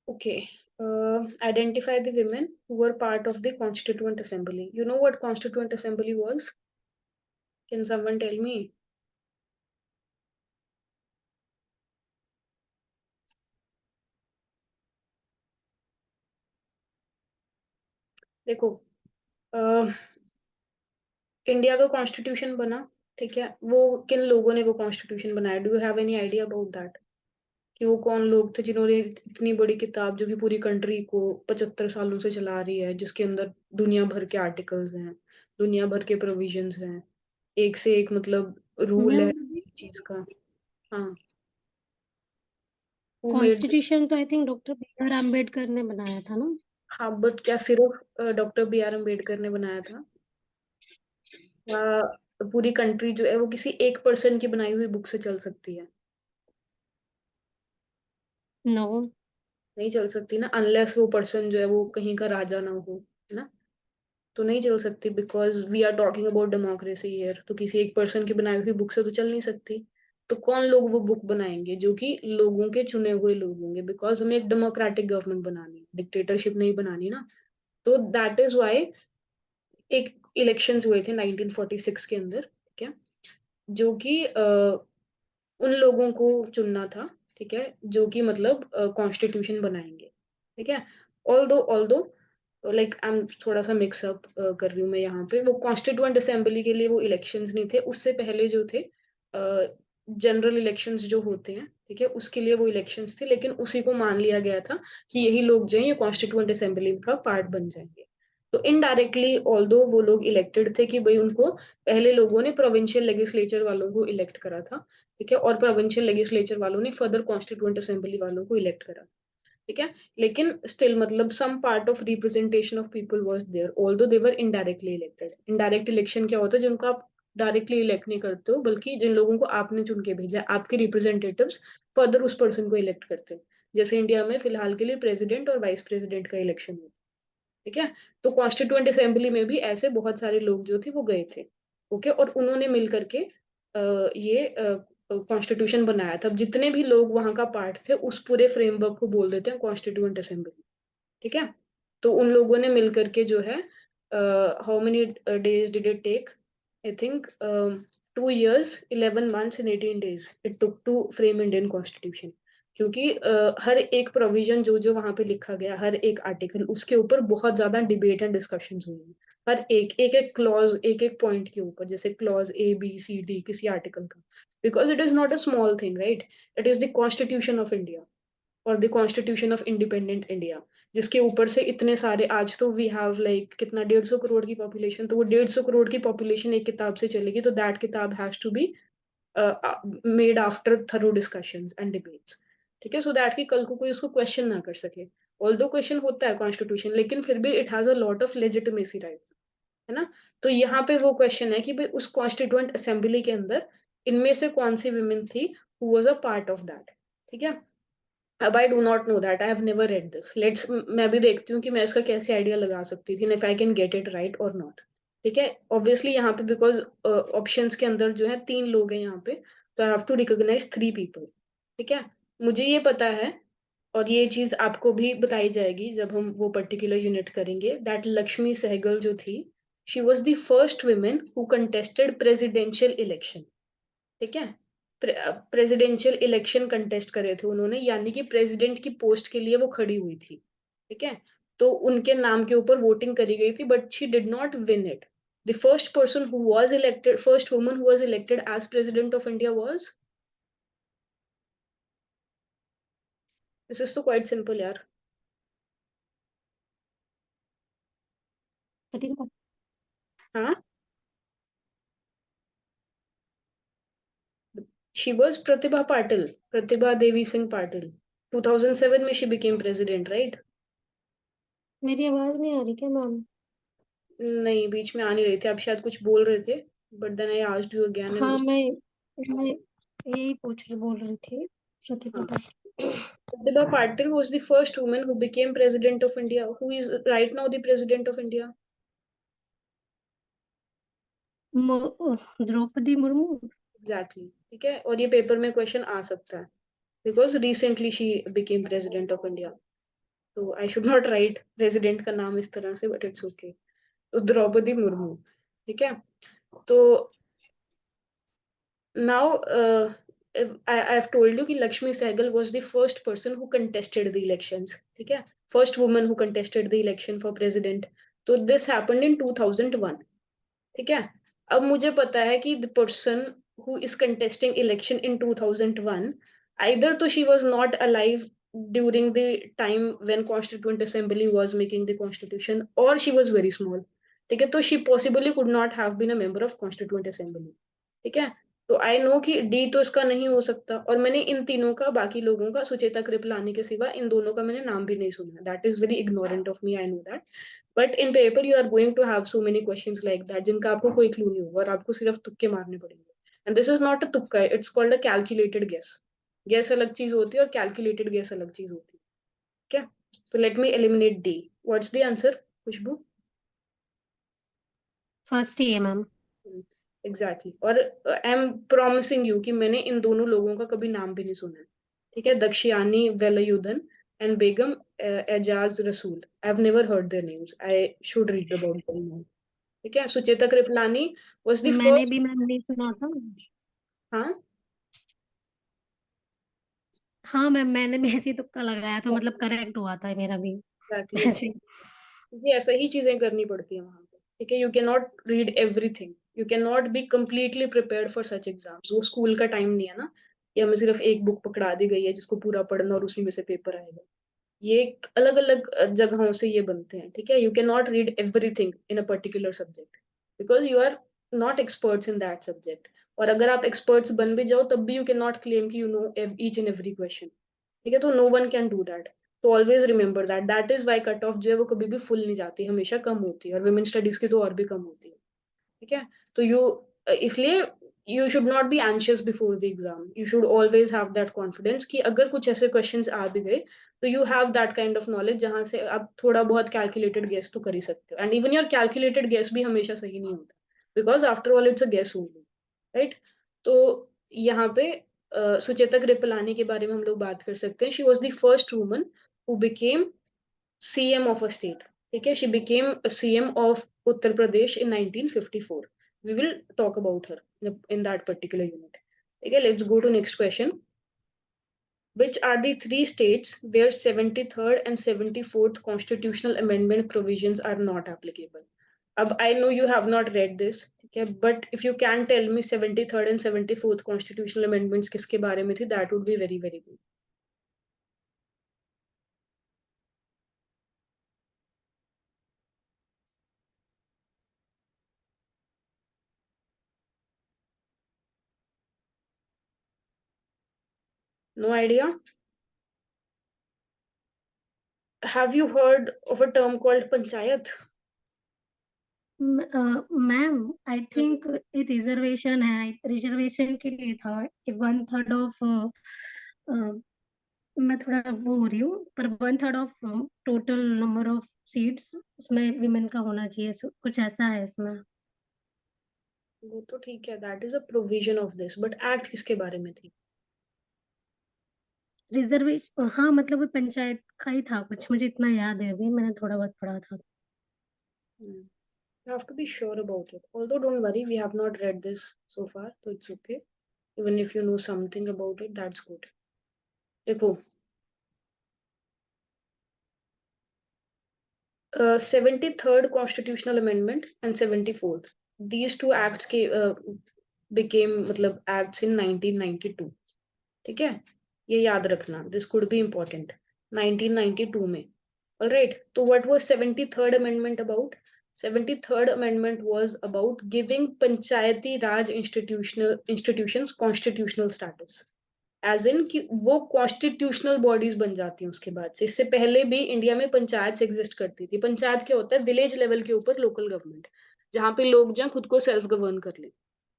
Okay. Identify the women who were part of the Constituent Assembly. You know what Constituent Assembly was? Can someone tell me? देखो, India का constitution बना, ठीक है? वो किन लोगों ने वो कॉन्स्टिट्यूशन बनाया? Do you have any idea about that? कि वो कौन लोग थे जिन्होंने इतनी बड़ी किताब जो कि पूरी कंट्री को 75 सालों से चला रही है, जिसके अंदर दुनिया भर के आर्टिकल्स हैं, दुनिया भर के प्रोविजंस हैं, एक से एक मतलब रूल है मैम, चीज का। हाँ। Who made? कॉन्स्टिट्यूशन तो I think doctor B R Ambedkar ने बनाया था ना। हाँ, बट क्या सिर्फ डॉक्टर बी आर अम्बेडकर ने बनाया था? पूरी कंट्री जो है वो किसी एक पर्सन की बनाई हुई बुक से चल सकती है? नो। नहीं चल सकती ना, अनलेस वो पर्सन जो है वो कहीं का राजा ना हो, है ना? तो नहीं चल सकती, because we are talking about democracy here. तो किसी एक पर्सन की बनाई हुई बुक से तो चल नहीं सकती। तो कौन लोग वो बुक बनाएंगे? जो कि लोगों के चुने हुए लोग होंगे, बिकॉज हमें एक डेमोक्रेटिक गवर्नमेंट बनानी है, डिक्टेटरशिप नहीं बनानी ना। तो दैट इज वाई एक इलेक्शंस हुए थे 1946 के अंदर, ठीक है? जो कि उन लोगों को चुनना था, ठीक है, जो कि मतलब कॉन्स्टिट्यूशन बनाएंगे, ठीक है? ऑल्दो लाइक आई एम थोड़ा सा मिक्सअप कर रही हूँ मैं यहाँ पे। वो कॉन्स्टिट्यूएंट असेंबली के लिए वो इलेक्शंस नहीं थे, उससे पहले जो थे जनरल इलेक्शंस जो होते हैं, ठीक है, उसके लिए वो इलेक्शंस थे, लेकिन उसी को मान लिया गया था कि यही लोग जो है ये कॉन्स्टिट्यूएंट असेंबली का पार्ट बन जाएंगे। तो इनडायरेक्टली ऑल्दो वो लोग इलेक्टेड थे कि भाई उनको पहले लोगों ने प्रोविंशियल लेजिस्लेचर वालों को इलेक्ट करा था, ठीक है, और प्रोविंशियल लेजिस्लेचर वालों ने फर्दर कॉन्स्टिट्यूएंट असेंबली वालों को इलेक्ट करा, ठीक है? लेकिन स्टिल मतलब some part of representation of people was there, although they were indirectly elected. Indirect election क्या होता है? जिनको आप डायरेक्टली इलेक्ट नहीं करते हो, बल्कि जिन लोगों को आपने चुन के भेजा, आपके रिप्रेजेंटेटिव्स फर्दर उस पर्सन को इलेक्ट करते हैं। जैसे इंडिया में फिलहाल के लिए प्रेसिडेंट और वाइस प्रेसिडेंट का इलेक्शन होता है, ठीक है? तो कॉन्स्टिट्यूएंट असेंबली में भी ऐसे बहुत सारे लोग जो थे वो गए थे, ओके, और उन्होंने मिल करके ये कॉन्स्टिट्यूशन बनाया था। अब जितने भी लोग वहां का पार्ट थे उस पूरे फ्रेमवर्क को बोल देते हैं कॉन्स्टिट्यूएंट असेंबली, ठीक है? तो उन लोगों ने मिल करके जो है, how many days did it take? I think 2 years 11 months and 18 days it took to frame Indian constitution. क्योंकि हर एक प्रोविजन जो जो वहां पे लिखा गया, हर एक आर्टिकल, उसके ऊपर बहुत ज्यादा डिबेट एंड डिस्कशन हुई है। हर एक क्लॉज, एक पॉइंट के ऊपर, जैसे clause A B C D किसी आर्टिकल का, because it is not a small thing, right? It is the constitution of India और the constitution of independent India, जिसके ऊपर से इतने सारे, आज तो वी हैव लाइक कितना, 150 करोड़ की पॉपुलेशन। तो वो 150 करोड़ की पॉपुलेशन एक किताब से चलेगी, तो दैट किताब has to be made after thorough discussions and debates, ठीक है? सो दैट कि कल को कोई उसको क्वेश्चन ना कर सके। ऑल्दो क्वेश्चन होता है कॉन्स्टिट्यूशन, लेकिन फिर भी it has a lot of legitimacy, right? है ना? तो यहाँ पे वो क्वेश्चन है कि भाई उस कॉन्स्टिट्यूएंट असेंबली के अंदर इनमें से कौन सी वुमेन थी who was a part of that, ठीक है? अब आई do not know that, I have never read this. Let's, मैं भी देखती हूँ कि मैं इसका कैसे आइडिया लगा सकती थी, if I can get it right और नॉट, ठीक है? ऑब्वियसली यहाँ पे बिकॉज ऑप्शंस के अंदर जो है 3 लोग हैं यहाँ पे, तो I have to recognise 3 people, ठीक है? मुझे ये पता है, और ये चीज आपको भी बताई जाएगी जब हम वो पर्टिकुलर यूनिट करेंगे, दैट लक्ष्मी सहगल जो थी, she was the first women who contested presidential election, ठीक है? प्रेसिडेंशियल इलेक्शन कंटेस्ट करे थे उन्होंने, यानी कि प्रेसिडेंट की पोस्ट के लिए वो खड़ी हुई थी, ठीक है? तो उनके नाम के ऊपर वोटिंग करी गई थी, but she did not win it. The first person who was elected, first woman who was elected as president of India was, this is तो क्वाइट सिंपल यार। प्रतिभा। हाँ, शी वाज प्रतिभा पाटिल, प्रतिभा देवी सिंह पाटिल। 2007 में शी बिकेम प्रेसिडेंट, राइट? मेरी आवाज नहीं आ रही क्या मैम? नहीं, बीच में आ नहीं रही थी, आप शायद कुछ बोल रहे थे, but then I asked you again and, हाँ, मैं यही बोल रही थी। प्रतिभा हाँ, Patil. Pratibha Patil was the first woman who became president of India, who is right now the president of India. Draupadi Murmu. Exactly, ठीक है? और ये पेपर में क्वेश्चन आ सकता है, because recently she became president of India. तो I should not right president का नाम इस तरह से, बट इट्स ओके। तो द्रौपदी मुर्मू, ठीक है। तो now I have told you कि Lakshmi Sahgal was the first person who contested the elections, ठीक है। First woman who contested the election for president. तो दिस हैपेंड इन 2001, ठीक है। अब मुझे पता है कि the person who is contesting election in 2001, either तो she was not alive during the time when constituent assembly was making the constitution, और शी वाज वेरी स्मॉल, ठीक है। तो she possibly could not have been a member of constituent assembly, ठीक है। तो I know कि D तो इसका नहीं हो सकता, और मैंने इन तीनों का, बाकी लोगों का, सुचेता कृपलानी के सिवा इन दोनों का मैंने नाम भी नहीं सुना। That is very ignorant of me, I know that. But in paper you are going to have so many questions like that जिनका आपको कोई क्लू नहीं होगा, और आपको सिर्फ तुक्के मारने पड़ेंगे। And this is not a तुक्का, it's called a calculated guess. Guess अलग चीज होती है और कैलकुलेटेड गेस अलग चीज होती है, क्या। तो let me eliminate D. What's the answer, Khushboo? First ही है मैम। एग्जैक्टली। और आई एम प्रॉमिसिंग यू कि मैंने इन दोनों लोगों का कभी नाम भी नहीं सुना है, ठीक है। दक्षियानी वेलायुधन एंड बेगम एजाज रसूल, I have never heard their names, I should read about them, ठीक है। सुचेता कृपलानी वाज द मैंने फर्स्ट। भी मैम नहीं सुना था। हाँ, हाँ मैम, मैंने भी ऐसे ही तुक्का लगाया था, मतलब करेक्ट हुआ था मेरा भी। एग्जैक्टली। ऐसे। ये ऐसा ही चीजें करनी पड़ती है वहां पे, ठीक है। You can not read everything, you can not be completely prepared for such exams. वो स्कूल का टाइम नहीं है ना कि हमें सिर्फ एक बुक पकड़ा दी गई है जिसको पूरा पढ़ना और उसी में से पेपर आएगा। ये अलग अलग जगहों से ये बनते हैं, ठीक है। You can not read everything in a particular subject because you are not experts in that subject. और अगर आप एक्सपर्ट्स बन भी जाओ तब भी यू कैन नॉट क्लेम कि you know each and every question, ठीक है। तो no one can do that. तो always remember that, that is why cut off जो है वो कभी भी फुल नहीं जाती, हमेशा कम होती है, और वुमेन स्टडीज की तो और भी कम होती है, ठीक है। तो यू, इसलिए you should not be anxious before the exam, you should always have that confidence कि अगर कुछ ऐसे क्वेश्चंस आ भी गए तो you have that kind of knowledge जहां से आप थोड़ा बहुत कैलकुलेटेड गेस तो कर ही सकते हो। And even your calculated guess भी हमेशा सही नहीं होता, because after all it's a guess only, right. तो यहाँ पे सुचेता कृपलानी के बारे में हम लोग बात कर सकते हैं। She was the first woman who became CM of a state. Okay, she became a CM of Uttar Pradesh in 1954. We will talk about her in that particular unit. Okay, let's go to next question. Which are the three states where 73rd and 74th constitutional amendment provisions are not applicable? Ab, I know you have not read this, okay, but if you can tell me 73rd and 74th constitutional amendments किसके बारे में थी, that would be very very good. No idea? Have you heard of a term called panchayat? Ma'am, I think ये reservation है, reservation के लिए था कि 1/3 ऑफ, मैं थोड़ा वो हो रही हूँ, पर 1/3 of total number of seats उसमें विमेन का होना चाहिए, कुछ ऐसा है इसमें। वो तो ठीक है, that is a provision of this, but act किसके बारे में थी? रिजर्वेशन, हाँ मतलब वो पंचायत का ही था कुछ, मुझे इतना याद है, अभी मैंने थोड़ा बहुत पढ़ा था। You have to be sure about it. Although don't worry, we have not read this so far, so it's okay. Even if you know something about it, that's good. देखो, 73rd constitutional amendment and 74th, these two acts became मतलब acts in 1992, ठीक है। ये याद रखना, this could be important, 1992 में। All right, so what was 73rd amendment about? 73rd amendment was about giving panchayati raj institutions constitutional status, as in कि वो constitutional bodies बन जाती हैं उसके बाद से। इससे पहले भी इंडिया में पंचायत एग्जिस्ट करती थी। पंचायत क्या होता है? विलेज लेवल के ऊपर लोकल गवर्नमेंट, जहाँ पे लोग जो खुद को सेल्फ गवर्न कर ले,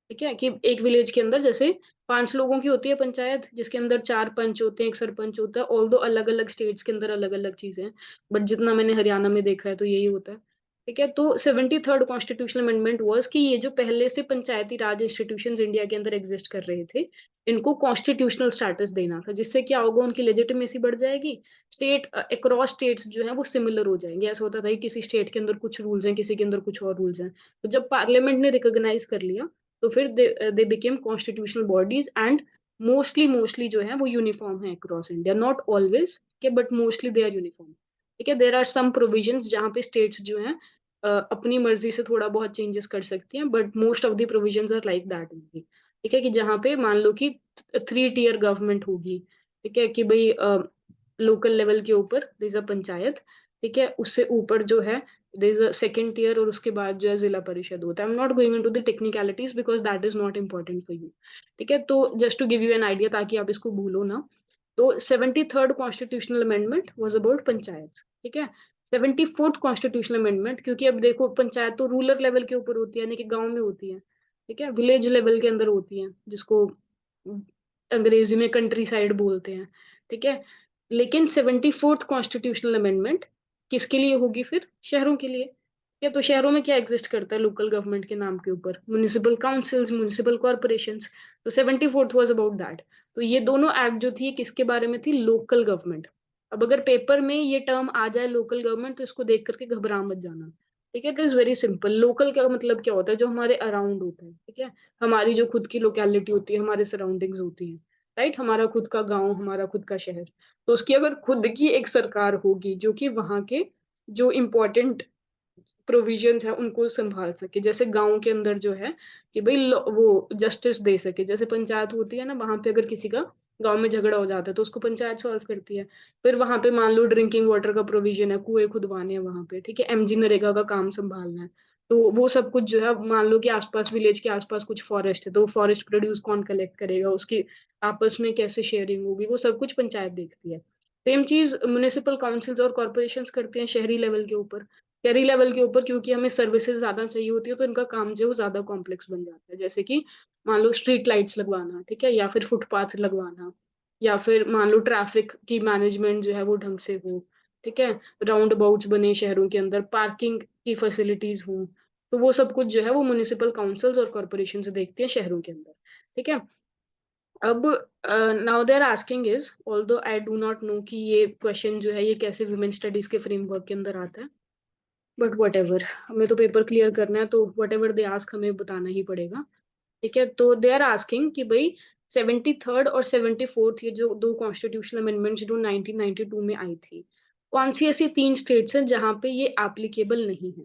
ठीक है। कि एक विलेज के अंदर जैसे 5 लोगों की होती है पंचायत, जिसके अंदर 4 पंच होते हैं, एक सरपंच होता है। ऑल दो अलग अलग स्टेट्स के अंदर अलग अलग चीजें हैं, बट जितना मैंने हरियाणा में देखा है तो यही होता है। ठीक है। तो 73rd कॉन्स्टिट्यूशनल अमेंडमेंट वाज कि ये जो पहले से पंचायती राज इंस्टीट्यूशंस इंडिया के अंदर एग्जिस्ट कर रहे थे, इनको कॉन्स्टिट्यूशनल स्टेटस देना था, जिससे क्या होगा, उनकी लेजिटिमेसी बढ़ जाएगी, स्टेट अक्रॉस स्टेट्स जो है वो सिमिलर हो जाएंगे। ऐसा होता था कि किसी स्टेट के अंदर कुछ रूल्स हैं, किसी के अंदर कुछ और रूल्स हैं। तो जब पार्लियामेंट ने रिकॉग्नाइज कर लिया, तो फिर they became constitutional bodies, and mostly जो है वो यूनिफॉर्म है अक्रॉस इंडिया, नॉट ऑलवेज के, but mostly they are uniform. ठीक है। देर आर सम प्रोविजंस जहाँ पे स्टेट्स जो हैं अपनी मर्जी से थोड़ा बहुत चेंजेस कर सकती हैं, but most of the provisions are like that only. ठीक है। कि जहाँ पे मान लो कि 3 टियर गवर्नमेंट होगी, ठीक है, कि भाई लोकल लेवल के ऊपर देयर इज अ पंचायत, ठीक है, उससे ऊपर जो है there is a second tier, और उसके बाद जो है जिला परिषद होता है। I am not going into the technicalities because that is not important for you. ठीक है। तो just to give you an idea, ताकि आप इसको भूलो ना, तो 73rd constitutional amendment was about panchayat. ठीक है। 74th कॉन्स्टिट्यूशनल अमेंडमेंट, क्योंकि अब देखो पंचायत तो रूरल लेवल के ऊपर होती है, यानी कि गांव में होती है, ठीक है, विलेज लेवल के अंदर होती है, जिसको अंग्रेजी में कंट्री साइड बोलते हैं। ठीक है। लेकिन 74th कॉन्स्टिट्यूशनल अमेंडमेंट किसके लिए होगी फिर? शहरों के लिए। ठीक है। तो शहरों में क्या एग्जिस्ट करता है लोकल गवर्नमेंट के नाम के ऊपर? Municipal councils, municipal corporations. तो 74th वाज अबाउट दैट। तो ये दोनों एक्ट जो थी किसके बारे में थी? Local government. अब अगर पेपर में ये टर्म आ जाए लोकल गवर्नमेंट, तो इसको देख करके घबरा मत जाना। ठीक है। It is very simple. Local का मतलब क्या होता है? जो हमारे अराउंड होता है। ठीक है। हमारी जो खुद की लोकेलिटी होती है, हमारे सराउंडिंग्स होती है, राइट, हमारा खुद का गांव, हमारा खुद का शहर। तो उसकी अगर खुद की एक सरकार होगी जो कि वहां के जो इम्पोर्टेंट प्रोविजंस है उनको संभाल सके, जैसे गांव के अंदर जो है कि भाई वो जस्टिस दे सके, जैसे पंचायत होती है ना, वहां पे अगर किसी का गांव में झगड़ा हो जाता है तो उसको पंचायत सॉल्व करती है। फिर वहां पे मान लो ड्रिंकिंग वाटर का प्रोविजन है, कुएं खुदवाने हैं वहां पे, ठीक है, एमजी नरेगा का काम संभालना है, तो वो सब कुछ जो है, मान लो कि आसपास विलेज के आसपास कुछ फॉरेस्ट है, तो फॉरेस्ट प्रोड्यूस कौन कलेक्ट करेगा, उसकी आपस में कैसे शेयरिंग होगी, वो सब कुछ पंचायत देखती है। सेम चीज म्युनिसिपल काउंसिल्स और कॉर्पोरेशंस करते हैं शहरी लेवल के ऊपर। शहरी लेवल के ऊपर क्योंकि हमें सर्विसेज ज्यादा चाहिए होती है, तो इनका काम जो है वो ज्यादा कॉम्प्लेक्स बन जाता है। जैसे कि मान लो स्ट्रीट लाइट्स लगवाना, ठीक है, या फिर फुटपाथ लगवाना, या फिर मान लो ट्रैफिक की मैनेजमेंट जो है वो ढंग से हो, ठीक है, राउंड अबाउट्स बने शहरों के अंदर, पार्किंग की फैसिलिटीज हो, तो वो सब कुछ जो है वो म्युनिसिपल काउंसिल्स और कॉर्पोरेशन से देखते हैं शहरों के अंदर। ठीक है। अब now they are asking is, although I do not know कि ये क्वेश्चन जो है ये कैसे वुमेन स्टडीज के फ्रेमवर्क के अंदर आता है, बट वट एवर, हमें तो पेपर क्लियर करना है, तो वट एवर दे आस्क हमें बताना ही पड़ेगा। ठीक है। तो दे आर आस्किंग कि भाई 73rd और 74th, ये जो दो कॉन्स्टिट्यूशनल अमेंडमेंट जो 1992 में आई थी, कौन सी ऐसी 3 स्टेट्स हैं जहां पे ये एप्लीकेबल नहीं है?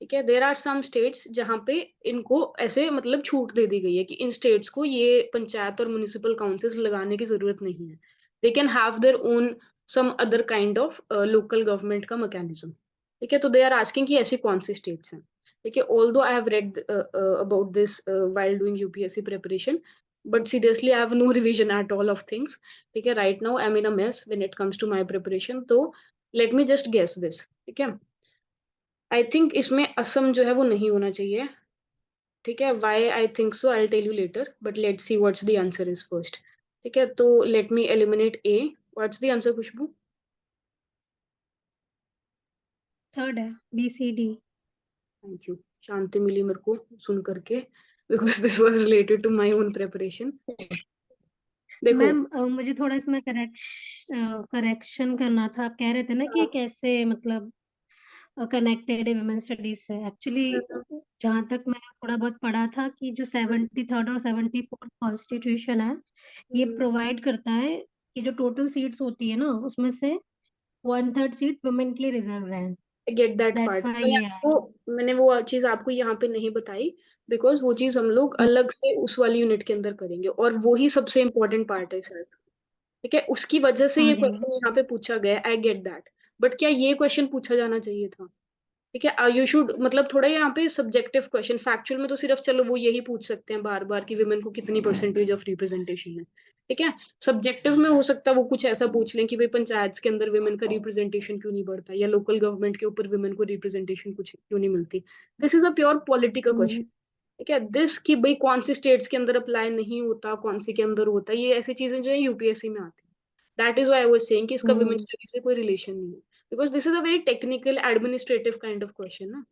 ठीक है। देर आर सम स्टेट्स जहाँ पे इनको ऐसे मतलब छूट दे दी गई है कि इन स्टेट्स को ये पंचायत और म्युनिसिपल काउंसिल्स लगाने की जरूरत नहीं है। They can have their own some other kind of local government का मैकेनिज्म। ठीक है। तो दे आर आस्किंग कि ऐसी कौन सी स्टेट्स हैं। ठीक है। Although I have read about this while doing UPSC preparation, but seriously I have no revision at all of things. ठीक है। Right now I'm in a mess when it comes to my preparation, तो let me just guess this। ठीक है। I think इसमें असम जो है वो नहीं होना चाहिए। ठीक है। Why I think so I tell you later, but let see what's the answer is first. ठीक है। तो let me eliminate A. What's the answer Khushboo? Third है, BCD। Thank you. शांति मिली मेरे को सुन करके, because this was related to my own preparation. देखो, मैम मुझे थोड़ा इसमें करेक्शन करना था। आप कह रहे थे ना कि कैसे मतलब कनेक्टेड है वुमेन स्टडीज से। एक्चुअली जहाँ तक मैंने थोड़ा बहुत पढ़ा था कि जो 73rd और 74th कॉन्स्टिट्यूशन है, ये प्रोवाइड करता है कि जो टोटल सीट्स होती है ना, उसमें से 1/3 सीट वुमेन के लिए रिजर्व है। Get that that's part. Why ये आया। मैंने वो चीज आपको यहाँ पे नहीं बताई, बिकॉज वो चीज हम लोग अलग से उस वाली यूनिट के अंदर करेंगे, और वो ही सबसे इम्पोर्टेंट पार्ट है सर। ठीक है। उसकी वजह से हाँ ये जी मैम। क्वेश्चन यहाँ पे पूछा गया, आई गेट दैट। बट क्या ये क्वेश्चन पूछा जाना चाहिए था? ठीक है। यू शुड मतलब थोड़ा यहाँ पे सब्जेक्टिव क्वेश्चन, फैक्चुअल में तो सिर्फ चलो वो यही पूछ सकते हैं बार बार कि विमेन को कितनी परसेंटेज ऑफ रिप्रेजेंटेशन है। ठीक है। सब्जेक्टिव में हो सकता है वो कुछ ऐसा पूछ लें कि भाई पंचायत के अंदर विमेन का रिप्रेजेंटेशन क्यों नहीं बढ़ता, या लोकल गवर्नमेंट के ऊपर विमेन को रिप्रेजेंटेशन कुछ क्यों नहीं मिलती। This is a pure political question. Hmm, ठीक है। दिस कि भाई कौन सी स्टेट्स के अंदर अप्लाई नहीं होता, कौन सी के अंदर होता है, ये ऐसी चीजें जो है यूपीएससी में आती है। That is why I was saying कि इसका विमेन हम्म, स्टडी से कोई रिलेशन नहीं है। Because this is a very technical administrative kind of question ना,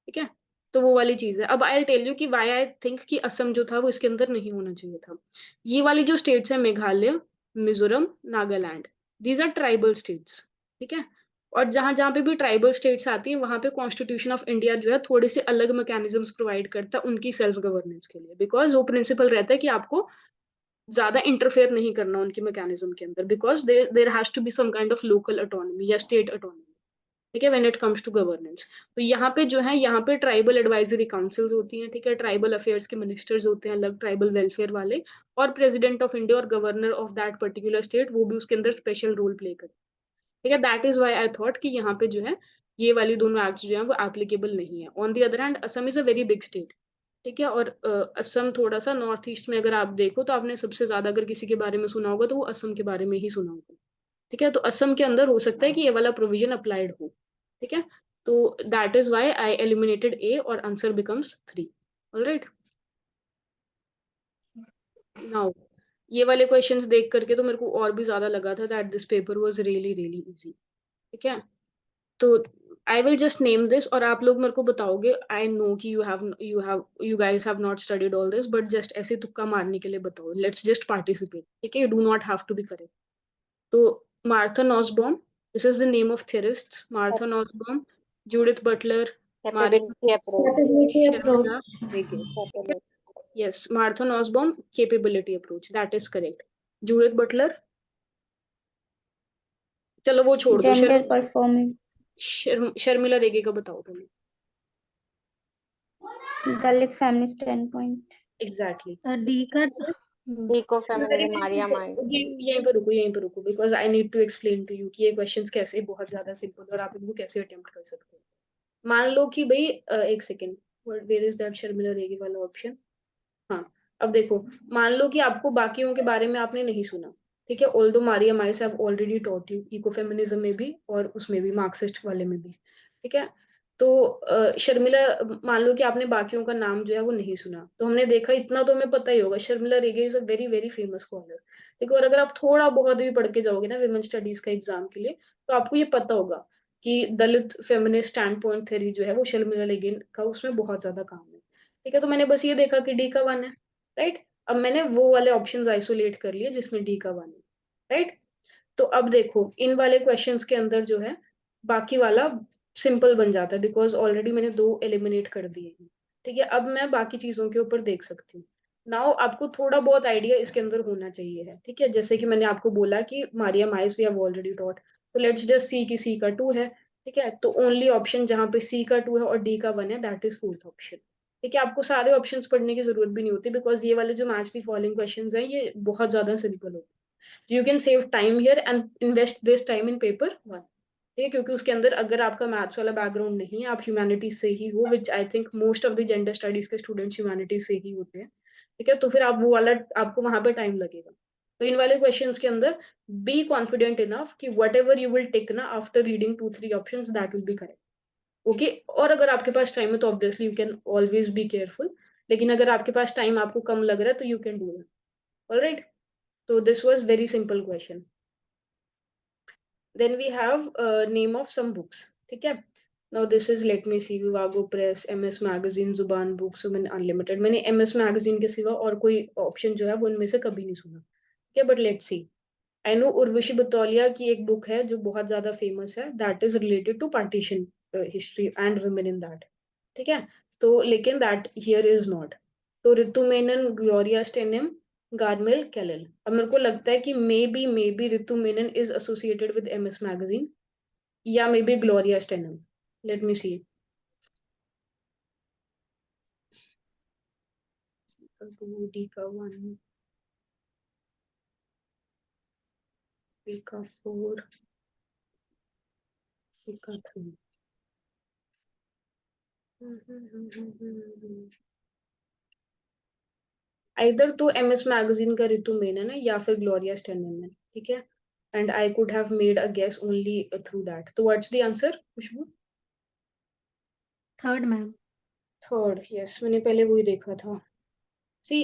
ठीक है। तो वो वाली चीज है। अब आई टेल यू कि वाई आई थिंक कि असम जो था वो इसके अंदर नहीं होना चाहिए था। ये वाली जो स्टेट्स है, Meghalaya, Mizoram, Nagaland, these are tribal states, ठीक है। और जहां जहां पे भी ट्राइबल स्टेट्स आती है वहां पे कॉन्स्टिट्यूशन ऑफ इंडिया जो है थोड़े से अलग मैकेनिज्म्स प्रोवाइड करता है उनकी सेल्फ गवर्नेंस के लिए, बिकॉज वो प्रिंसिपल रहता है कि आपको ज्यादा इंटरफेयर नहीं करना उनकी मैकेनिज्म के अंदर, because there has to be some kind of local autonomy या स्टेट ऑटोनॉमी, ठीक है, when it comes to governance. तो यहाँ पे जो है, यहाँ पे ट्राइबल एडवाइजरी काउंसिल्स होती हैं, ठीक है, ट्राइबल अफेयर्स के मिनिस्टर्स होते हैं अलग, ट्राइबल वेलफेयर वाले, और प्रेसिडेंट ऑफ इंडिया और governor of that particular state वो भी उसके अंदर स्पेशल रोल प्ले करते हैं, ठीक है। That is why I thought कि यहाँ पे जो है ये वाली दोनों एक्ट जो है वो एप्लीकेबल नहीं है। On the other hand Assam is a very big state, ठीक है, और असम थोड़ा सा नॉर्थ ईस्ट में, अगर आप देखो तो आपने सबसे ज्यादा अगर किसी के बारे में सुना होगा तो वो असम के बारे में ही सुना होगा, ठीक है। तो असम के अंदर हो सकता है कि ये वाला प्रोविजन अप्लाइड हो, ठीक है। तो that is why I eliminated A और आंसर बिकम्स 3। ऑलराइट, नाउ ये वाले क्वेश्चंस देख करके तो मेरे को और भी ज्यादा लगा था that this paper was really really easy, ठीक है। तो I will just name this और आप लोग मेरे को बताओगे। आई नो कि you guys have not studied all this, but just ऐसे तुक्का मारने के लिए बताओ, लेट्स जस्ट पार्टिसिपेट, ठीक है, you do not have to be correct. तो Martha Nussbaum, this is the name of theorist, Martha Nussbaum, Judith Butler, Maria, Capability approach. Capability Sharmila approach. Rege, ठीक है। Capability. Yes, Martha Nussbaum capability approach, that is correct. Judith Butler, चलो वो छोड़ दो। Gender performing, Sharmila रेगे का बताओ पहले। Dalit feminist standpoint. Exactly. D का Ecofeminism, Maria Mind. यहीं पर रुको, यहीं पर रुको, because I need to explain to you कि ये क्वेश्चंस कैसे बहुत ज्यादा सिंपल और आप इनको कैसे अटेम्प्ट कर सकते हो। मान लो कि भाई एक second, where is that Sharmila Rege वाला ऑप्शन। हाँ, अब देखो, मान लो कि आपको बाकियों के बारे में आपने नहीं सुना, ठीक है, although Maria mice have already taught you ecofeminism में भी और उसमें भी, मार्क्सिस्ट वाले में भी, ठीक है। तो शर्मिला, मान लो कि आपने बाकियों का नाम जो है वो नहीं सुना, तो हमने देखा इतना तो हमें पता ही होगा, Sharmila Rege is a very very famous scholar, ठीक है। और अगर आप थोड़ा बहुत भी पढ़ के जाओगे ना विमेन स्टडीज का एग्जाम के लिए, तो आपको ये पता होगा कि दलित फेमिनिस्ट स्टैंड पॉइंट थ्योरी जो है वो शर्मिला रेगे का उसमें बहुत ज्यादा काम है, ठीक है। तो मैंने बस ये देखा कि डी का 1 है, राइट। अब मैंने वो वाले ऑप्शंस आइसोलेट कर लिए जिसमें डी का 1 है, राइट। तो अब देखो इन वाले क्वेश्चंस के अंदर जो है बाकी वाला सिंपल बन जाता है, बिकॉज ऑलरेडी मैंने 2 एलिमिनेट कर दिए हैं, ठीक है। अब मैं बाकी चीजों के ऊपर देख सकती हूँ। नाउ आपको थोड़ा बहुत आइडिया इसके अंदर होना चाहिए है, ठीक है। जैसे कि मैंने आपको बोला कि मारिया माइस वी हैव ऑलरेडी टॉट, तो लेट्स जस्ट सी कि सी का 2 है, ठीक है। तो ओनली ऑप्शन जहां पे सी का 2 है और डी का 1 है, दैट इज फोर्थ ऑप्शन, ठीक है। आपको सारे ऑप्शंस पढ़ने की जरूरत भी नहीं होती, बिकॉज ये वाले जो मैच दी फॉलोइंग क्वेश्चंस हैं ये बहुत ज्यादा सिंपल होते हैं। You can save time here and invest this time in paper 1, ठीक है, क्योंकि उसके अंदर अगर आपका मैथ्स वाला बैकग्राउंड नहीं है, आप ह्यूमैनिटीज से ही हो, which I think most of the gender studies के स्टूडेंट्स ह्यूमैनिटीज से ही होते हैं, ठीक है, तो फिर आप वो वाला, आपको वहां पे टाइम लगेगा। तो इन वाले क्वेश्चंस के अंदर बी कॉन्फिडेंट इनफ कि whatever you will take ना after reading 2-3 options that will be correct, okay. और अगर आपके पास टाइम है तो obviously you can always be careful, लेकिन अगर आपके पास टाइम आपको कम लग रहा है तो you can do it, alright. तो this was very simple question. Then we have name of some books, ठीक है। Now this is, let me see, Virago press, MS magazine, Zubaan books, women unlimited. मैंने MS magazine के सिवा और कोई option जो है वो इनमें से कभी नहीं सुना, ठीक है, but let's see. I know Urvashi Butalia की एक बुक है जो बहुत ज्यादा फेमस है, that is related to partition history and women in that, ठीक है। तो लेकिन दैट हियर इज नॉट। तो Ritu Menon, Gloria Steinem, Carmen Callil. अब मेरे को लगता है कि may be Ritu Menon is associated with MS magazine, या may be Gloria Steinem. Let me see. D का 1, बी का 4, सी का 3। इधर तो एमएस मैगजीन का रितु मेनन है या फिर ग्लोरिया स्टेनम है, ठीक है। And I could have made a guess only through that. तो what's the answer Khushboo? Third ma'am. Third, yes, मैंने पहले वही देखा था। सी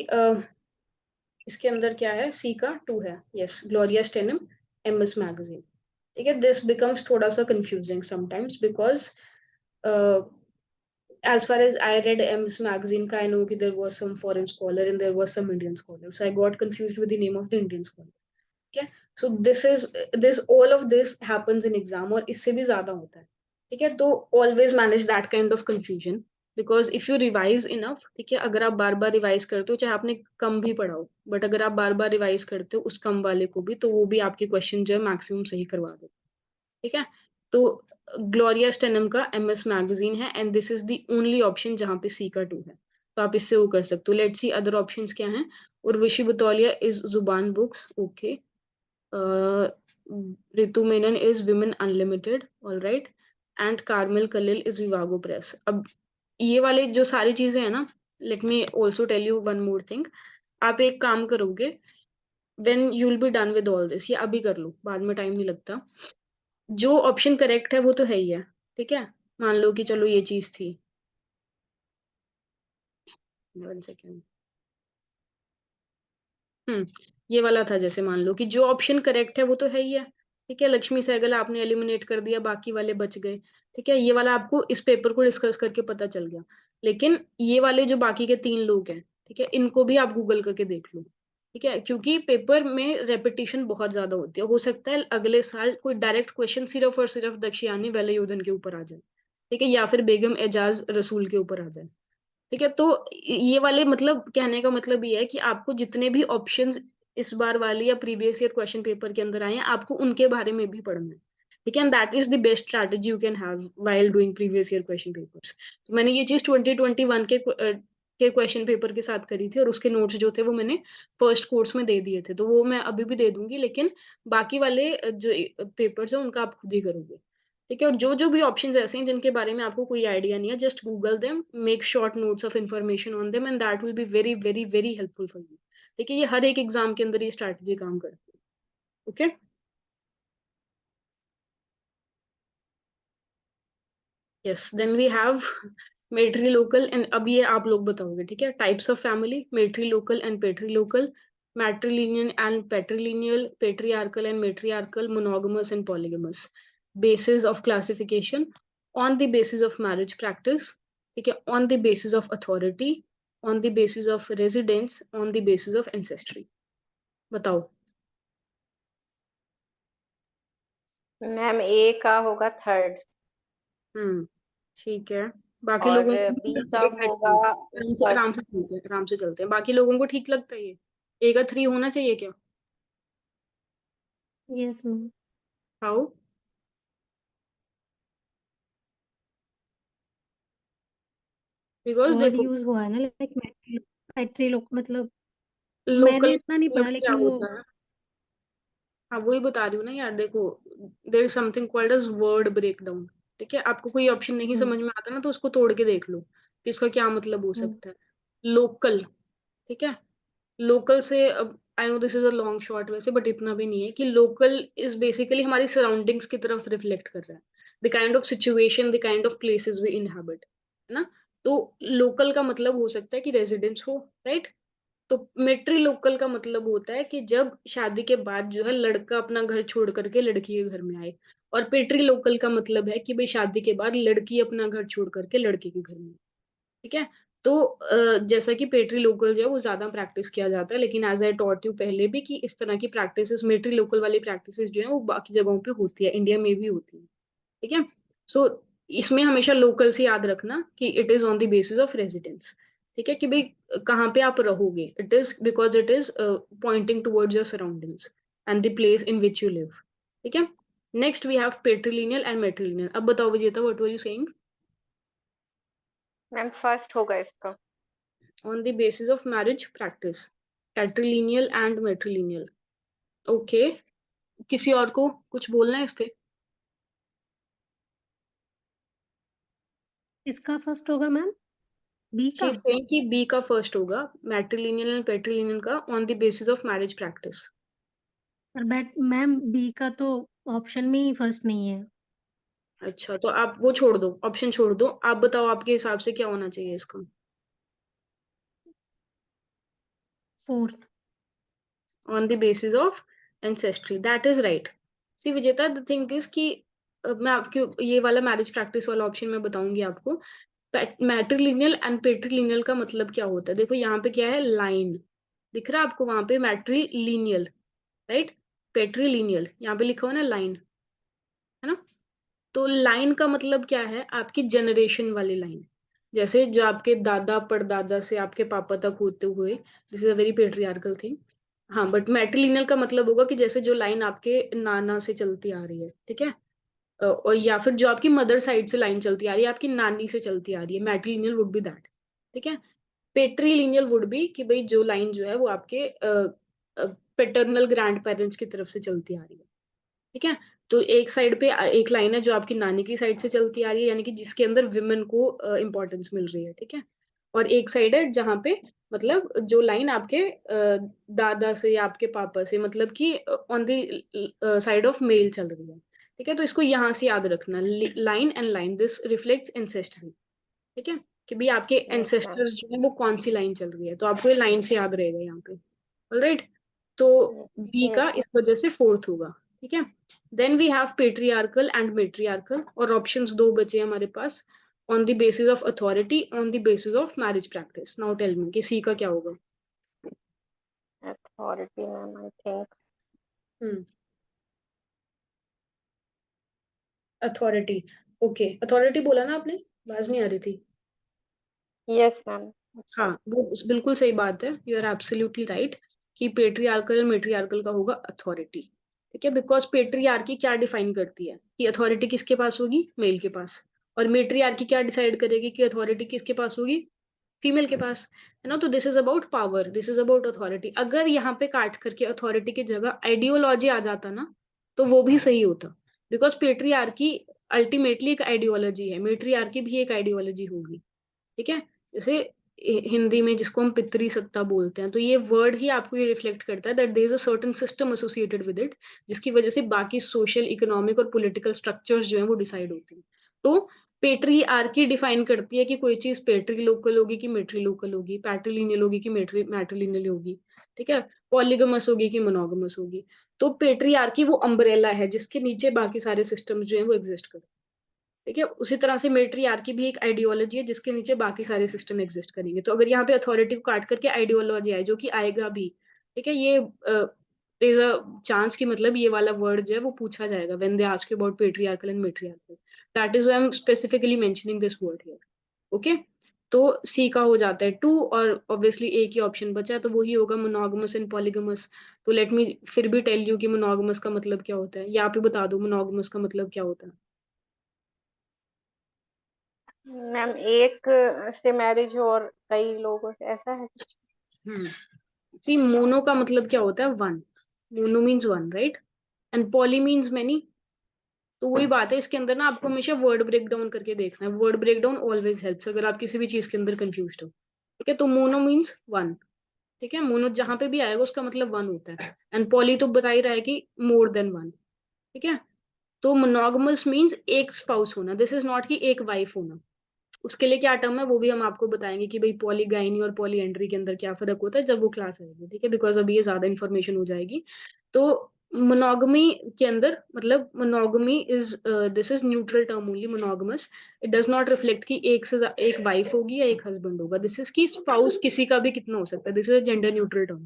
इसके अंदर क्या है, सी का 2 है, yes, Gloria stannum, MS magazine. ठीक है, दिस बिकम्स थोड़ा सा confusing sometimes because as far as I read M's magazine, I know that there was some foreign scholar and there was some Indian scholar. So I got confused with the name of the Indian scholar. Okay, so this all of this happens in exam और इससे भी ज्यादा होता है. ठीक है, तो always manage that kind of confusion because if you revise enough, ठीक है, अगर आप बार बार रिवाइज करते हो चाहे आपने कम भी पढ़ा हो, बट अगर आप बार बार रिवाइज करते हो उस कम वाले को भी, तो वो भी आपके क्वेश्चन जो है मैक्सिमम सही करवा दे. ठीक है, तो ग्लोरिया स्टेनम का एमएस मैगजीन है and this is the only option जहां पे सी का 2 है, तो आप इससे वो कर सकते हो. लेट्स सी अदर ऑप्शंस क्या हैं. Urvashi Butalia is Zubaan books. Okay, Ritu Menon is women unlimited. All right, and Carmen Callil is Virago press. अब ये वाले जो सारी चीजें हैं ना, let me also tell you one more thing. आप एक काम करोगे, when you will be done with all this, ये अभी कर लो, बाद में टाइम नहीं लगता. जो ऑप्शन करेक्ट है वो तो है ही है. ठीक है, मान लो कि चलो ये चीज थी, 1 सेकेंड, ये वाला था. जैसे मान लो कि जो ऑप्शन करेक्ट है वो तो है ही है. ठीक है, लक्ष्मी सहगल आपने एलिमिनेट कर दिया, बाकी वाले बच गए. ठीक है, ये वाला आपको इस पेपर को डिस्कस करके पता चल गया. लेकिन ये वाले जो बाकी के 3 लोग हैं, ठीक है, इनको भी आप गूगल करके देख लो. ठीक है, क्योंकि पेपर में रेपिटेशन बहुत ज्यादा होती है. हो सकता है अगले साल कोई डायरेक्ट क्वेश्चन सिर्फ और सिर्फ दक्षियानी वेलायुधन के ऊपर आ जाए. ठीक है, या फिर बेगम एजाज रसूल के ऊपर आ जाए. ठीक है, तो ये वाले मतलब कहने का मतलब ये है कि आपको जितने भी ऑप्शंस इस बार वाली या प्रीवियस ईयर क्वेश्चन पेपर के अंदर आए हैं, आपको उनके बारे में भी पढ़ना है. ठीक है, and that is the best strategy you can have while doing previous year question papers. तो मैंने ये चीज 2021 के क्वेश्चन पेपर के साथ करी थी और उसके नोट्स जो थे वो मैंने फर्स्ट कोर्स में दे दिए थे, तो वो मैं अभी भी दे दूंगी. लेकिन बाकी वाले जो पेपर्स हैं उनका आप खुद ही करोगे. ठीक है, और जो जो भी ऑप्शंस ऐसे हैं जिनके बारे में आपको कोई आइडिया नहीं है, just Google them, make short notes of information on them and that will be very very very helpful for you. ठीक है, ये हर एक एग्जाम के अंदर ये स्ट्रैटेजी काम करती है. Okay, yes, then we have matrilocal and, अब ये आप लोग बताओगे. ठीक है, types of family, matrilocal and patrilocal, matrilineal and patrilineal, patriarchal and matriarchal, monogamous and polygamous. basis of classification, on the basis of marriage practice. ठीक है, on the basis of authority, on the basis of residence, on the basis of ancestry. बताओ. Ma'am ए का होगा third ठीक है, बाकी और लोगों को बी का होगा आराम से चलते हैं, आराम से चलते हैं. बाकी लोगों को ठीक लगता है ये ए का 3 होना चाहिए क्या? Yes ma'am. How? Because word देखो, यूज हुआ है ना, लाइक मैट्री लोग, मतलब मैंने लोकल इतना नहीं मतलब पढ़ा क्या लेकिन वो. होता है? हाँ, वही बता रही हूँ ना यार. देखो, there is something called as word breakdown. ठीक है, आपको कोई ऑप्शन नहीं हम्म, समझ में आता ना, तो उसको तोड़ के देख लो कि इसका क्या मतलब हो हम्म, सकता है. लोकल, ठीक है, लोकल से, अब I know this is a long short वैसे, बट इतना भी नहीं है कि लोकल इज बेसिकली हमारी सराउंडिंग्स की तरफ रिफ्लेक्ट कर रहा है. The kind of situation, the kind of places we inhabit, है ना. तो लोकल का मतलब हो सकता है कि रेजिडेंस हो, राइट. तो मेट्री लोकल का मतलब होता है कि जब शादी के बाद जो है लड़का अपना घर छोड़ करके लड़की के घर में आए. और पेट्री लोकल का मतलब है कि भाई शादी के बाद लड़की अपना घर छोड़ करके लड़के के घर में आए. ठीक है, तो जैसा कि पेट्री लोकल जो है वो ज्यादा प्रैक्टिस किया जाता है, लेकिन एज आई टॉट यू पहले भी कि इस तरह की प्रैक्टिसेस, मेट्री लोकल वाली प्रैक्टिसेस जो है वो बाकी जगहों पे होती है, इंडिया में भी होती है. ठीक है, सो इसमें हमेशा लोकल से याद रखना कि it is on the basis of residence. ठीक है, कि भाई कहाँ पे आप रहोगे, it is because it is pointing towards your surroundings and the place in which you live. ठीक है, नेक्स्ट वी हैव पेट्रिलिनियल एंड मेट्रिलिनियल. अब बताओ विजेता, what were you saying? Ma'am first होगा इसका. On the basis of marriage practice, patrilineal and matrilineal. Okay, किसी और को कुछ बोलना है इस पे? इसका फर्स्ट होगा मैम, बी शी का. इज सेइंग कि बी का फर्स्ट होगा, मैट्रिलिनियल एंड पेट्रिलिनियल का on the basis of marriage practice. पर बैट मैम, बी का तो ऑप्शन में ही फर्स्ट नहीं है. अच्छा, तो आप वो छोड़ दो, ऑप्शन छोड़ दो. आप बताओ आपके हिसाब से क्या होना चाहिए इसका? Fourth. On the basis of ancestry, that is right. See Vijeta, the thing is कि मैं आपको ये वाला मैरिज प्रैक्टिस वाला ऑप्शन मैं बताऊंगी आपको। मैट्रिलिनियल एंड पेट्रिलिनियल का मतलब क्या होता है? देखो यहाँ पे क्या है, लाइन दिख रहा है आपको, वहां पे मैट्रिलिनियल, राइट, पेट्रिलिनियल, यहाँ पे लिखा हुआ ना लाइन, है ना। तो लाइन का मतलब क्या है, आपकी जनरेशन वाली लाइन, जैसे जो आपके दादा परदादा से आपके पापा तक होते हुए, this is a very patriarchal thing. हाँ, बट मैट्रिलिनियल का मतलब होगा कि जैसे जो लाइन आपके नाना से चलती आ रही है, ठीक है, और या फिर जो आपकी मदर साइड से लाइन चलती आ रही है, आपकी नानी से चलती आ रही है, मैट्रिलिनियल वुड बी दैट, ठीक है। पेट्रीलिनियल वुड बी कि भाई जो लाइन जो है वो आपके पेटर्नल ग्रैंड पेरेंट्स की तरफ से चलती आ रही है, ठीक है। तो एक साइड पे एक लाइन है जो आपकी नानी की साइड से चलती आ रही है, यानी कि जिसके अंदर विमेन को इंपॉर्टेंस मिल रही है, ठीक है। और एक साइड है जहाँ पे मतलब जो लाइन आपके दादा से या आपके पापा से, मतलब कि on the side of male चल रही है, ठीक है। तो इसको यहाँ से याद रखना, line and line, this reflects ancestry, ठीक है, कि भाई आपके यस मैम। एंसेस्टर्स जो है वो कौन सी लाइन चल रही है, तो आपको ये लाइन से याद रहेगा यहाँ पे, ऑलराइट। तो बी यस का इस वजह से फोर्थ होगा, ठीक है। Then we have patriarchal and matriarchal, और ऑप्शंस दो बचे हमारे पास, on the basis of authority, on the basis of marriage practice. Now tell me कि सी का क्या होगा। Authority ma'am, I think. Authority, okay, authority बोला ना आपने, आवाज नहीं आ रही थी। Yes ma'am. हाँ, वो बिल्कुल सही बात है, यू आर एब्सोल्युटली राइट कि पेट्रियार्कल और मेट्रियार्कल का होगा अथॉरिटी, ठीक है। बिकॉज पेट्रियार्की क्या डिफाइन करती है कि अथॉरिटी किसके पास होगी, मेल के पास, और मेट्रियार्की क्या डिसाइड करेगी कि अथॉरिटी किसके पास होगी, फीमेल के पास, है ना। तो this is about power, this is about authority. अगर यहाँ पे काट करके अथॉरिटी की जगह आइडियोलॉजी आ जाता ना, तो वो भी सही होता, बिकॉज पेट्रियार्की अल्टीमेटली एक आइडियोलॉजी है, मेट्रियार्की भी एक आइडियोलॉजी होगी, ठीक है। जैसे हिंदी में जिसको हम पितरी सत्ता बोलते हैं, तो ये वर्ड ही आपको ये रिफ्लेक्ट करता है that there is a certain system associated with it, जिसकी वजह से बाकी सोशल, इकोनॉमिक और पॉलिटिकल स्ट्रक्चर्स जो है वो डिसाइड होती हैं। तो पेट्री आर्की डिफाइन करती है कि कोई चीज पेट्री लोकल होगी कि मेट्री लोकल होगी, पैट्रीलिनियल होगी कि मैट्रीलिनियल होगी, ठीक है, पॉलीगमस होगी कि मोनोगमस होगी। तो पेट्री आर्की वो अम्ब्रेला है जिसके नीचे बाकी सारे सिस्टम जो है वो एग्जिस्ट करते हैं, ठीक है। उसी तरह से मेट्रियार्की भी एक आइडियोलॉजी है जिसके नीचे बाकी सारे सिस्टम एग्जिस्ट करेंगे। तो अगर यहाँ पे अथॉरिटी को काट करके आइडियोलॉजी आए, जो कि आएगा भी, ठीक है, ये इज अ चांस की मतलब ये वाला वर्ड जो है वो पूछा जाएगा when they ask about patriarchal and matriarchal, that is why I am specifically mentioning this word here, okay. तो सी का हो जाता है 2, और ऑब्वियसली एक ही ऑप्शन बचा है, तो वही होगा मोनोगमस एंड पॉलीगमस। तो लेट मी फिर भी टेल यू कि मोनोगमस का मतलब क्या होता है, या आप ही बता दो मोनोगमस का मतलब क्या होता है। मैम एक से मैरिज हो और कई लोगों से, ऐसा है? सी मोनो का मतलब क्या होता है, one, mono means one, right, and poly means many. तो वही बात है, इसके अंदर ना आपको हमेशा वर्ड ब्रेक डाउन करके देखना है, word break down always helps अगर आप किसी भी चीज के अंदर कंफ्यूज हो, ठीक है। तो मोनो मीन्स वन, ठीक है, मोनो जहां पे भी आएगा उसका मतलब वन होता है, एंड पॉली तो बता ही रहा है कि मोर देन वन, ठीक है। तो मोनोगमस मीन्स एक स्पाउस होना, दिस इज नॉट कि एक वाइफ होना। उसके लिए क्या टर्म है वो भी हम आपको बताएंगे कि भाई पॉलीगाइनी और पॉलीएंड्री के अंदर क्या फर्क होता है जब वो क्लास आएगी, ठीक है, बिकॉज अभी ये ज्यादा इन्फॉर्मेशन हो जाएगी। तो मोनोगमी के अंदर मतलब monogamy is this is neutral term only, monogamous, it does not reflect कि एक से एक वाइफ होगी या एक हस्बैंड होगा, दिस इज की स्पाउस किसी का भी कितना हो सकता है, this is gender neutral term,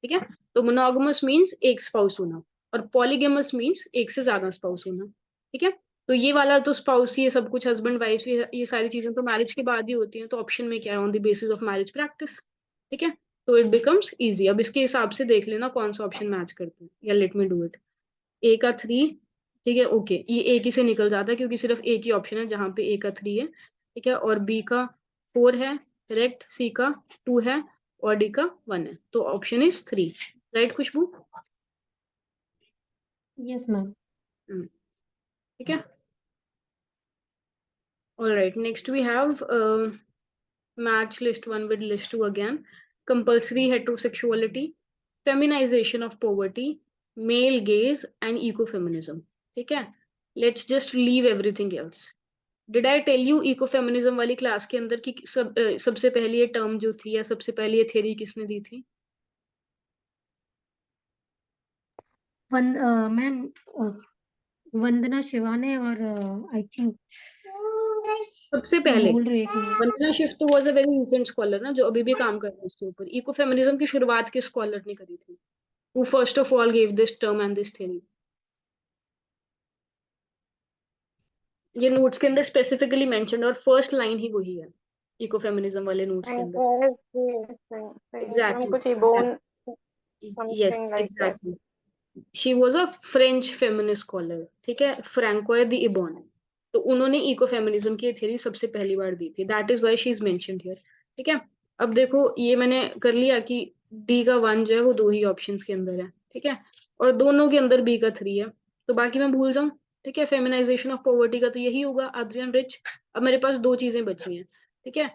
ठीक है। तो मोनोगमस मीन्स एक स्पाउस होना, और पॉलीगेमस मीन्स एक से ज्यादा स्पाउस होना, ठीक है। तो ये वाला तो स्पाउस, ये सब कुछ हस्बैंड वाइफ, ये सारी चीजें तो मैरिज के बाद ही होती हैं। तो ऑप्शन में क्या है, on the basis of marriage practice, ठीक है। तो इट बिकम्स इजी। अब इसके हिसाब से देख लेना कौन सा ऑप्शन मैच करते हैं, या लेट मी डू इट। ए का 3, ठीक है, ओके, ये एक ही से निकल जाता है क्योंकि सिर्फ एक ही ऑप्शन है जहाँ पे ए का 3 है, ठीक है, और बी का 4 है, करेक्ट, सी का 2 है, और डी का 1 है। तो option is 3, right Khushboo? Yes, ma'am. ठीक है, all right, next we have match list 1 with list 2 again. Compulsory heterosexuality, feminization of poverty, male gaze and ecofeminism, ठीक है। Let's just leave everything else. Did I tell you ecofeminism वाली class के अंदर की सबसे पहली ये टर्म जो थी या सबसे पहली ये थ्योरी किसने दी थी? मैम वंदना शिवाने और आई थिंक सबसे मैं पहले भूल रही थी वंदना शिफ्ट was a very recent scholar ना, जो अभी भी काम कर रहे हैं इसके ऊपर। इको फेमिनिज्म की शुरुआत किस स्कॉलर ने करी थी? Who first of all gave this term and this theory? ये नोट्स के अंदर स्पेसिफिकली मेंशन्ड, और फर्स्ट लाइन ही वही है इको फेमिनिज्म वाले नोट्स के अंदर। मैम एग्जैक्टली, कुछ d'Eaubonne yes something like that. Exactly. She was a French feminist scholar, ठीक है, फ्रैंकोए द इबोन। तो उन्होंने इको फेमिनिज्म की थ्योरी सबसे पहली बार दी थी, that is why she is mentioned here. ठीक है, अब देखो ये मैंने कर लिया कि डी का 1 जो है वो 2 ही ऑप्शंस के अंदर है, ठीक है, और दोनों के अंदर बी का 3 है, तो बाकी मैं भूल जाऊं। ठीक है, फेमिनाइजेशन ऑफ पॉवर्टी का तो यही होगा, आद्रियन रिच। अब मेरे पास 2 चीजें बची हैं, ठीक है,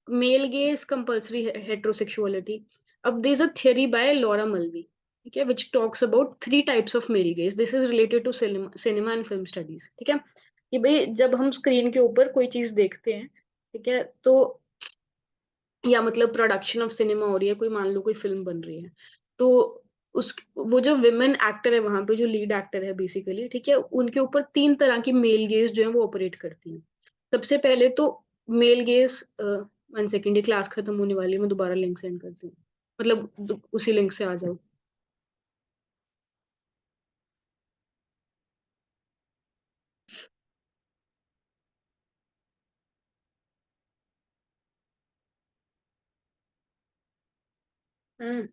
मेल गेज कंपल्सरी हेट्रोसेक्सुअलिटी। अब there is a theory by Laura Mulvey, ठीक है, which talks about 3 types of male gaze. This is related to cinema and film studies. ठीक है, कि भाई जब हम स्क्रीन के ऊपर कोई चीज देखते हैं, ठीक है, तो या मतलब प्रोडक्शन ऑफ सिनेमा हो रही है, कोई मान लो कोई फिल्म बन रही है, तो उस वो जो विमेन एक्टर है वहां पे, जो लीड एक्टर है बेसिकली, ठीक है, उनके ऊपर 3 तरह की मेल गेज जो है वो ऑपरेट करती है। सबसे पहले तो मेल गेज, 1 सेकेंड, ये क्लास खत्म होने वाली है, मैं दोबारा लिंक सेंड करती हूँ, मतलब उसी लिंक से आ जाओ। हम्म